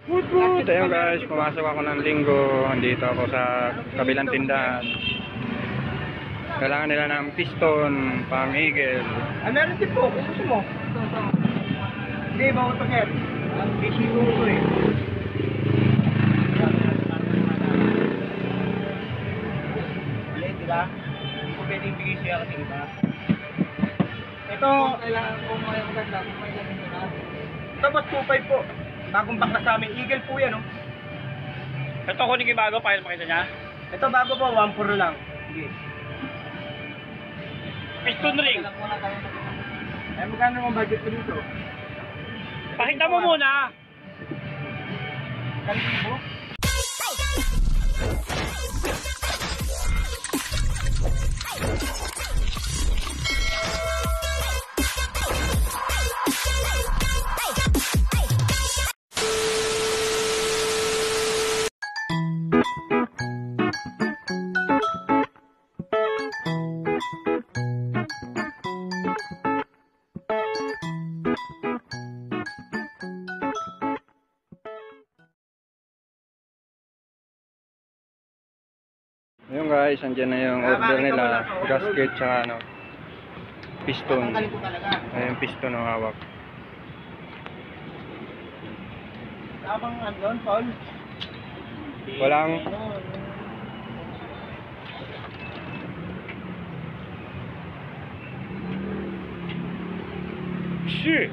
Woot woot! Ayun guys, pumasok ako ng linggo. Andito ako sa kabilang tindahan. Kailangan nila ng piston, pang eagle. Meron din po, kung gusto mo. Hindi, bawal pa sir. Bisigo ko eh. Di ba? Hindi ko pwedeng bigay siya kasi iba. Ito, kailangan ko may maganda. Ito mas 2.5 po. Bagong bakla sa amin. Eagle po yan, oh. Ito kunin yung bago, pakita makita niya. Ito bago po, 1.4 lang. Sige. Piston ring. Eh, magkano ang budget ko dito? Pakita mo muna. Kalibo? Ayun guys, andyan na yung order nila. Gasket tsaka ano, piston. Tanggalin ko talaga. Ayun, piston ang hawak. Habang ano doon, Paul? Walang shit!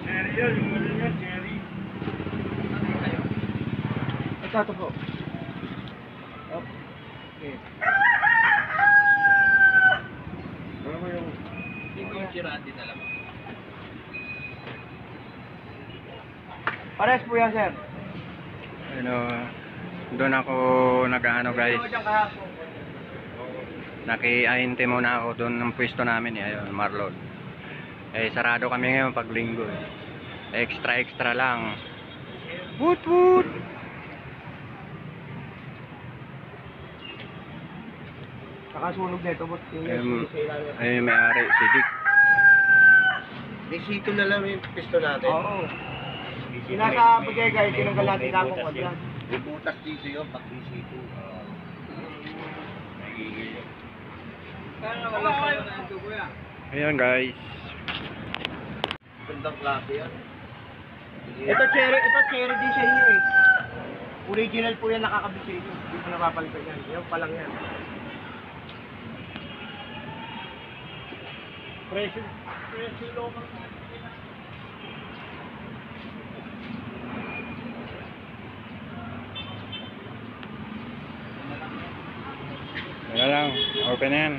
Cherry yun, yung muli niya, cherry. Ito po. Okay. Ano mo yung Hindi yung siraan din alam. Pares po yan, sir. ano, doon ako nag-ano guys. Naki-ahinte muna ako doon ng pwesto namin eh, ayun, Marlon. Eh, sarado kami ngayon pag linggo eh. Extra lang. Woot woot! Nakasunog na ito, but yung Ayun, may-ari, si Dick. Bisito na lang yung pisto natin. Oo. Sinasa bigay guys, tinanggal natin ako ko dyan. Bubutas dito yun, pag bisito. Nagigil yun. Ayun guys. Gandang klase yan. Ito cherry din sa inyo eh. Original po yan, nakakabit sa inyo. Hindi ko napapalitan yan. Yan pa lang yan. Presyo local. Wala lang, open na yan.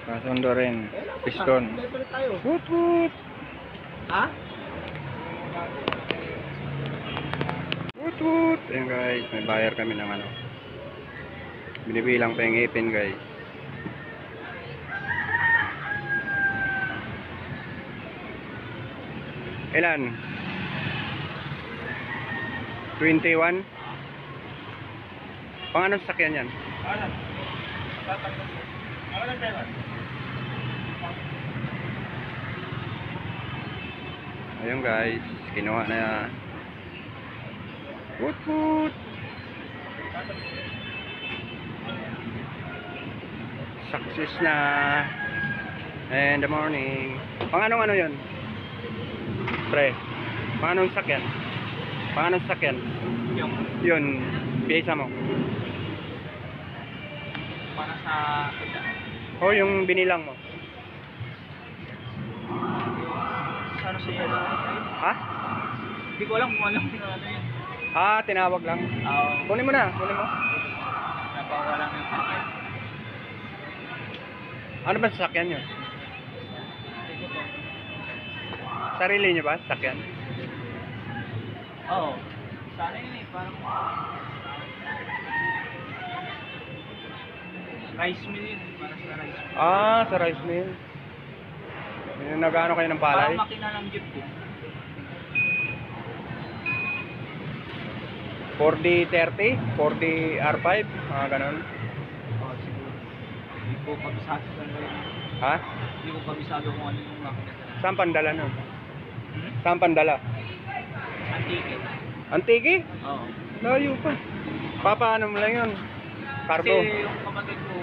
Kasundo rin, piston. Woot woot! Ha? Woot woot! Ayun guys, may bayar kami ng ano. Binibilang pa yung ipin guys. Ilan? 21? Pang anong sakyan yan? Ayun guys, kinuha na yan. Woot woot! Success na. And the morning. Pang anong ano yun? Pre, pang anong sakyan? Pang anong sakyan? Yun, piyesa mo. Para sa O yung binilang mo. ano siya? Ha? Hindi ko alam kung ano yun. Ah, tinawag lang. Kunin mo na, kunin mo. Napawala ng sakit. Ano ba sasakyan nyo? Sarili nyo ba sasakyan? Oo. Sana yun eh, parang rice mill yun, para sa rice mill. Ah, sa rice mill. Yung nag-ano kayo ng palay? Parang makina ng jeep eh. 40-30? 40R5? Mga ganun. Oo, siguro. Hindi ko kabisado kung ano yun. Ha? Hindi ko kabisado kung ano yung makina talaga. Saan pandala nun? Saan pandala? Antique. Antiki? Oo. Layo pa. Papaano mo lang yun? Kasi Cargo? yung kapatid ko,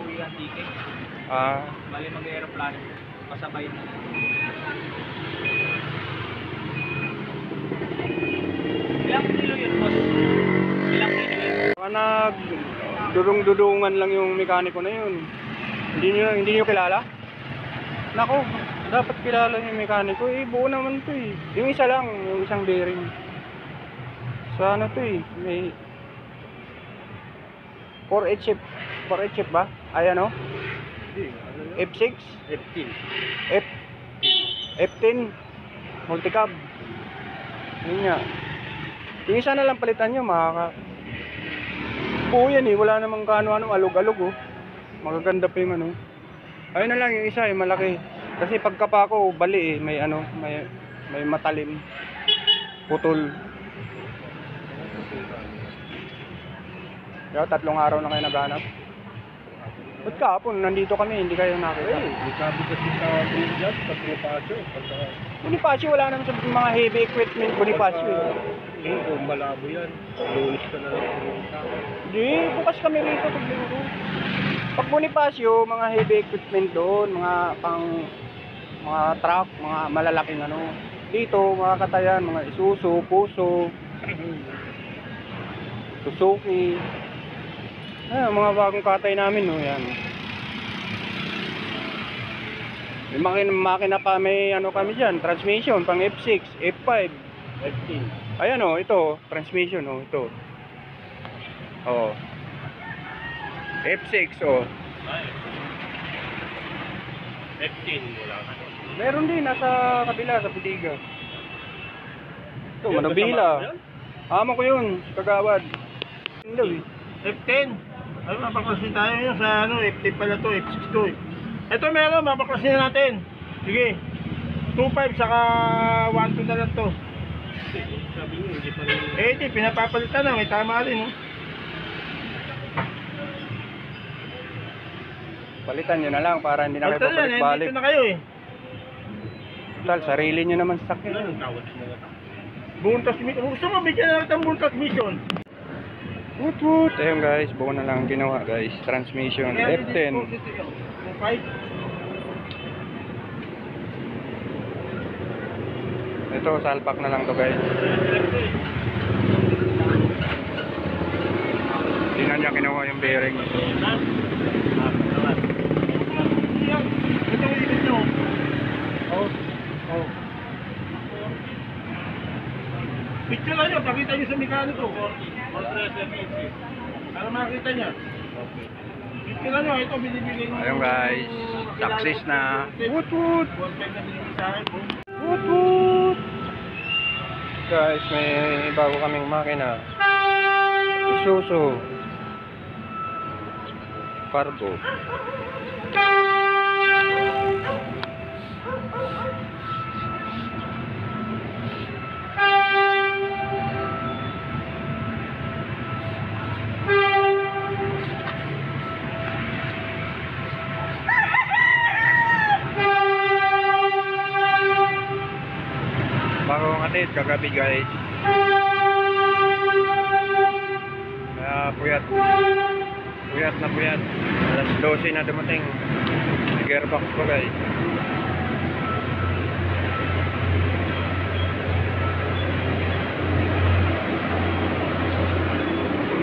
uwi Antique. Ah, Bali mag-aeroplano. Pasabay na. Ilang kilo yun, boss? Ilang kilo yun? nag dudung-dudungan lang yung mekaniko na yun. Hindi niyo kilala? Nako, dapat kilala yung mekaniko. Eh, buo naman to eh. Yung isa lang, yung isang bearing. Sa ano to eh, may 4 chip ba? Ay ano? F6? F10. F10 multicab. Yun nga. Yung isa na lang palitan nyo, buo yan eh, wala namang kaano-ano, alog-alog oh. Magaganda pa yung ano. Ayun na lang yung isa, yung malaki. Kasi pagkapa ko, bali eh, may ano, may matalim. Putol. Kaya 3 araw na kayo naghanap. Ba't kahapon, nandito kami, hindi kayo nakita. May sabi kasi sa Bridget, sa Bonifacio. Bonifacio, wala naman sa mga heavy equipment, Bonifacio eh. Kung malabo yan, lunis ka na lang pumunta. Hindi, bukas kami rito paglinggo. Pag Bonifacio, mga heavy equipment doon, mga truck, mga malalaking ano. Dito, mga katayan, mga Isuzu, Puso, Suzuki. Ayan, mga bagong katay namin, no, yan. May makina pa, may ano kami dyan, transmission, pang F6, F5, F10. ayan o, ito, transmission o, ito. O. F6 o. F10 wala ka. Meron din, nasa kabila, sa Pidiga. Ito, Manubila. Amo ko yun, Kagawad. Hindi, F10. Ay, mapaklasin tayo yun sa ano, F10 pala to, F6 to eh. Ito meron, mapaklasin na natin. Sige. 2.5 saka 1.2 na lang to. Sabi nyo, hindi pa rin. Eh, di, pinapapalitan na, may tama rin. palitan nyo na lang para hindi na kayo Basta yan, babalik-balik. dito na kayo eh. Tal, sarili nyo naman sakit. Buong transmission. Gusto mo, bigyan na natin ang buong transmission. Woot woot. Ayun guys, buo na lang ang ginawa guys. Transmission, F10. Ito, salpak na lang to guys. Tingnan niya kinuha yung bearing. Ito yung ikot nyo. Picture lang nyo, pakita nyo sa mekaniko. Para makita niya. Picture lang nyo, ito binibigay nyo. Ayun guys, success na. Woot woot. 1.5 na binibigay sa akin. Woot woot. Guys, may bago kaming makina. Isuzu. Cargo. Bagong atid kagabi guys. Kaya puyat. Puyat na puyat. Alas 12 na dumating. May gearbox ko guys.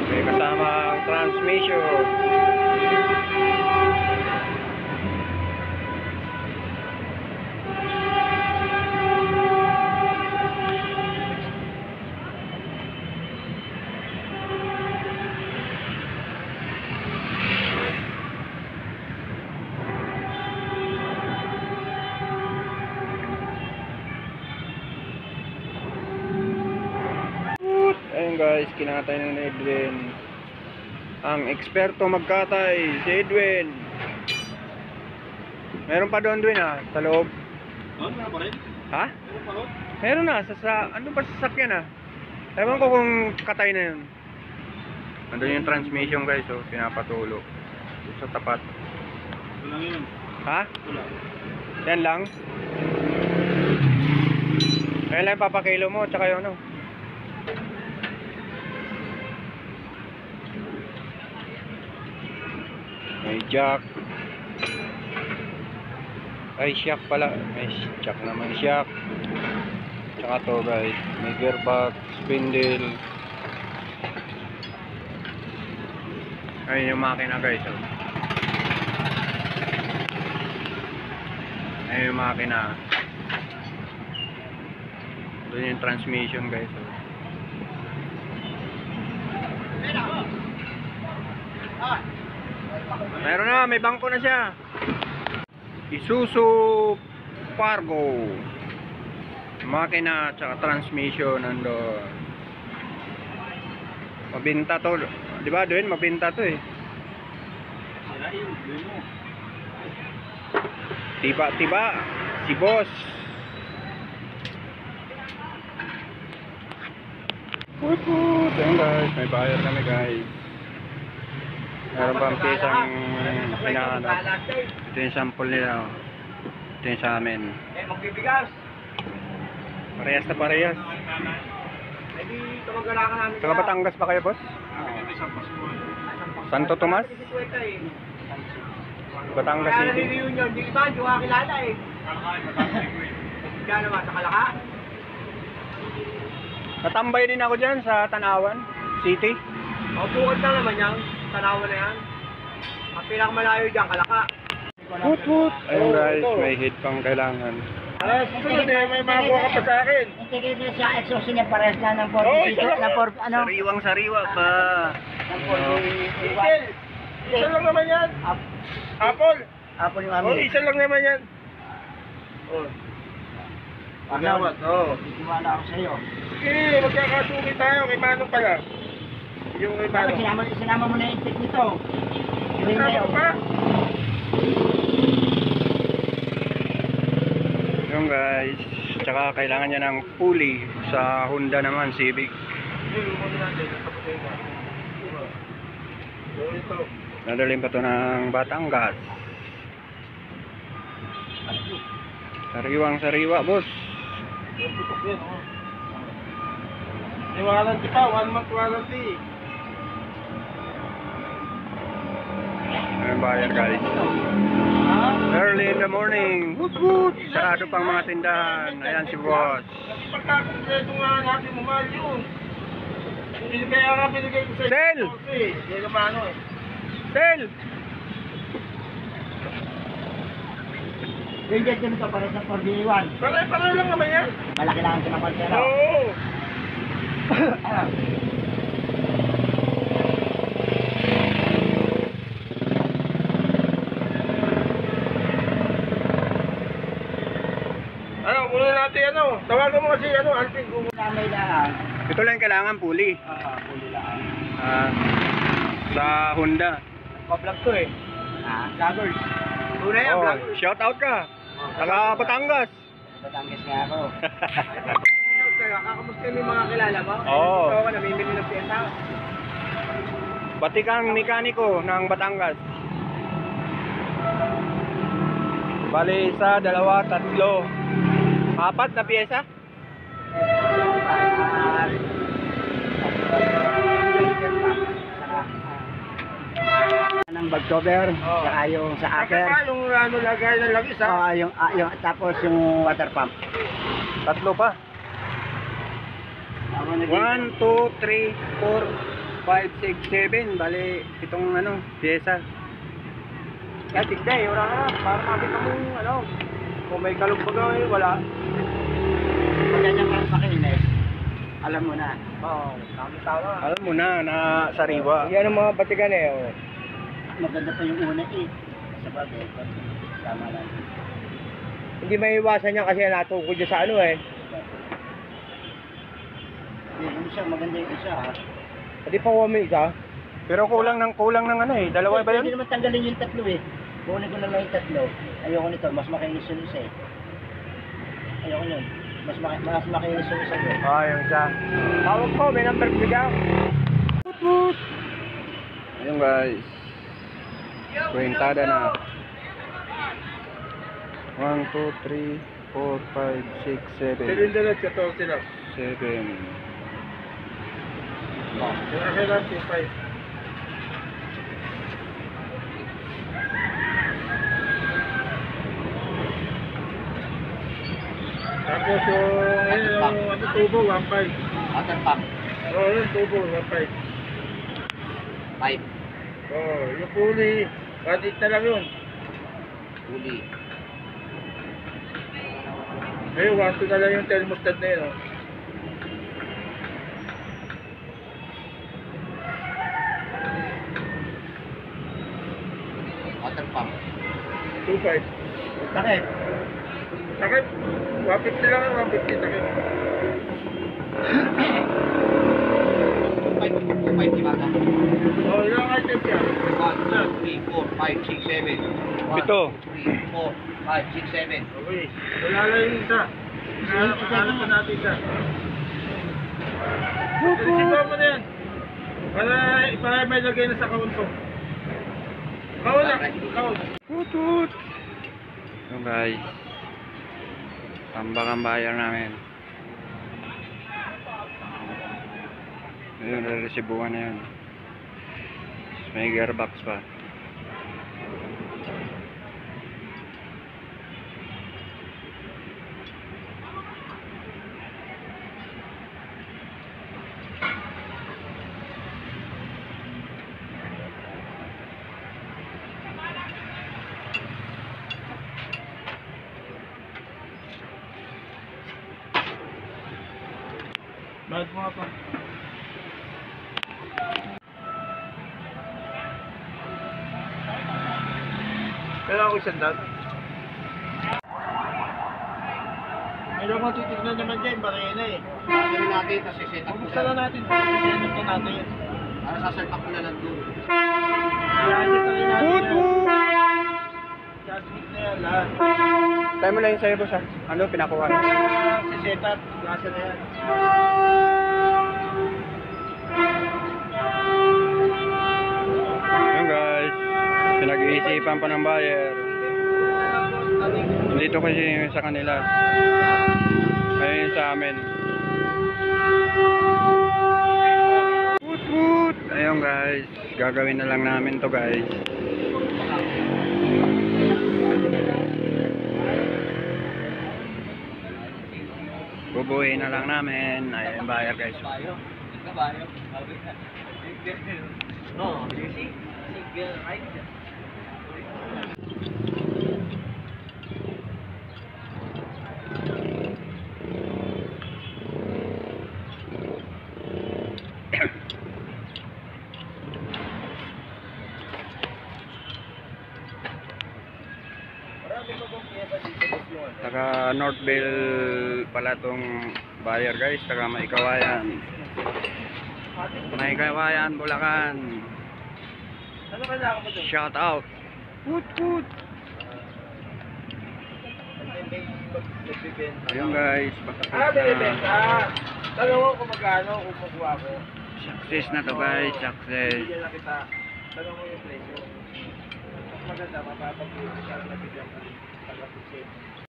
May kasama ang transmission. Ayun guys, kinatay ng Edwin. Ang eksperto magkatay, si Edwin. Meron pa doon Edwin sa loob. Ano pa rin? Ha? Meron na, ano ba sasakyan Ewan ko kung katay na yun. Andun yung transmission guys, pinapatulo. Sa tapat. Ito lang yun. Ha? Wala. Yan lang. Kaya lang papakilo mo, tsaka yung ano. May jack. Ay, shock pala. May jack naman, shock. Tsaka to guys. May gearbox, spindle. Ayun yung makina guys. Oh. Ayun yung makina. Doon yung transmission guys. Oh. Meron na, may bangko na siya. Isuzu Fargo. Makina tsaka transmission nandoon. Mabinta to. Di ba doon mabinta to eh. Tiba-tiba si boss. Put. Ayan guys, may bayar kami guys. Meron pang pisang hinahanap. Ito yung sample nila. Oh. Ito yung sa amin. Magbibigas. Parehas na parehas. Hindi tumagalakan namin. Taga Batangas ba kayo boss? Santo Tomas? Batangas Kaya City. nare-reunion, di iba, hindi ko kakilala eh. Kaya naman, sa Kalaka. Natambay din ako dyan sa Tanawan City. O, bukod na naman yan. Tanawa na yan. Ang pinakamalayo dyan, Kalaka. Put. Ayun guys, may head pang kailangan. Susunod eh, may makuha ka pa sa akin. Hindi kayo sa exhaust niya parehas na ng 40 Oh, na 4 ano? Sariwang sariwa pa. Ng Diesel. Isa lang naman yan. Apple. Apple yung Oh, amin. isa lang naman yan. Oh. Agawat, oh. Tiwala ako sa iyo. Sige, magkakasugi tayo kay Manong pala. Yung kay Bakit Manong. sinama mo na yung tip nito? Gawin na Kasama yun. ko pa? Yung guys, tsaka kailangan niya ng pulley sa Honda naman, Civic. Hindi, muna natin. Tapusin na. Oh, ito. Nadalhin pa to ng Batangas. Sariwang sariwa, boss. Yung tutok yan, oh. May warranty pa, 1 month warranty. Ayun bayar guys. Early in the morning. Woot. Sarado pang mga tindahan. Ayan si boss. Kasi pagkakumpleto nga natin, mahal yun. Kaya nga binigay ko sa Sel! Hindi naman ano eh. Sel! Yung jet nito parehas ng 4B1. Pare lang naman yan. Malaki lang ito ng kontsero. Oo. Ano, muna natin ano. Tawagan mo kasi ano, Alvin. May lang. Ito lang yung kailangan pulley. Puli lang. Sa Honda. Pa-vlog to eh. Vloggers. Tunay yan, Oh, vloggers. shout out ka. Taga Batangas. Batangas nga ako. Kakamusta yung mga kilala mo? Oo. Ikaw ka namimili ng piyesa. Batikang mekaniko ng Batangas. Bali, isa, dalawa, tatlo. 4 na pyesa? Ng bag cover, saka yung sa Kasi upper. pa yung ano, lagay ng langis ha. Yung tapos yung water pump. Tatlo pa. 1, 2, 3, 4, 5, 6, 7. Bali, itong ano, pyesa. Kaya tigda eh, wala ka na. Para makita mo ano. Kung may kalumbaga eh, wala. Kung ganyan ka makinis, alam mo na. Oo, tama. Alam mo na sariwa. Yan ang mga batigan eh. Oh. Maganda pa yung una eh. Sa bagay, tama lang. Hindi may iwasan yan kasi natukod dyan sa ano eh. Yung isa, maganda yung isa ha. Hindi pa may isa. Pero kulang ng ano eh. Dalawa ba Hindi yun? naman tanggalin yung tatlo eh. Kunin ko na lang yung tatlo. Ayoko nito, mas makinis yung isa eh. Ayoko nun. Mas makinis yung isa yun. Yung isa. Tawag ko, may number bigyan. Ayun guys. Kuwentada na. 1, 2, 3, 4, 5, 6, 7. Cylinder at 14 lang. 7. Yung akin lang, 2.5. Tapos yung tubo, 1.5. Water pump. Oo, yung tubo, 1.5. 5. Oo, yung pulley, 1.8 na lang yun. Uli. Ayun, 1.2 na lang yung thermostat na yun. Oh. Water pump. 2.5. Takip. Takip, 150 lang yun, 150 takip. 2.5 di ba? Oo, ilang items yan? 1, 2, 3, 4, 5, 6, 7. 1, Pito. 2, 3, 4, 5, 6, 7. Okay, wala lang yung isa. Hanap pa natin isa. Resito mo na yan. Para may lagay na sa kaunto. Kaun lang, kaun. Tutut. So guys, tambak ang bayar namin. Ayun, re-resibuhan na yun. May gearbox pa. Bakit mo pa? Kailangan ko isang dot. Mayroon kong titignan naman dyan, barena eh. Sasabi natin, tapos set up ko Buksan na natin, sisenap na natin. Para sasalpak ko na lang doon. I-adjust na rin natin yan. I-adjust na yan lahat. Tayo mo lang yung sa'yo, boss, ha? Ano, pinakuha? Si setup, gasa na yan. Yun guys, pinag-iisipan pa ng buyer. Dito kasi sa kanila. Ayun sa amin. Woot woot! Ayun guys, gagawin na lang namin to guys. Bubuhin na lang namin. Ayun yung buyer guys. No, you see? Right? Taga Northville pala tong buyer guys, taga Maikawayan. Maikawayan, Bulacan. Ano kailangan mo doon? Shout out. Woot woot. Ayun guys, baka Binibenta. Tanong ko kung magkano kung makuha ko. success na to guys, success. Bigyan na kita. Tanong mo yung presyo. Mas maganda, mapapag-ibig ka na bigyan ka. Taga-pusin.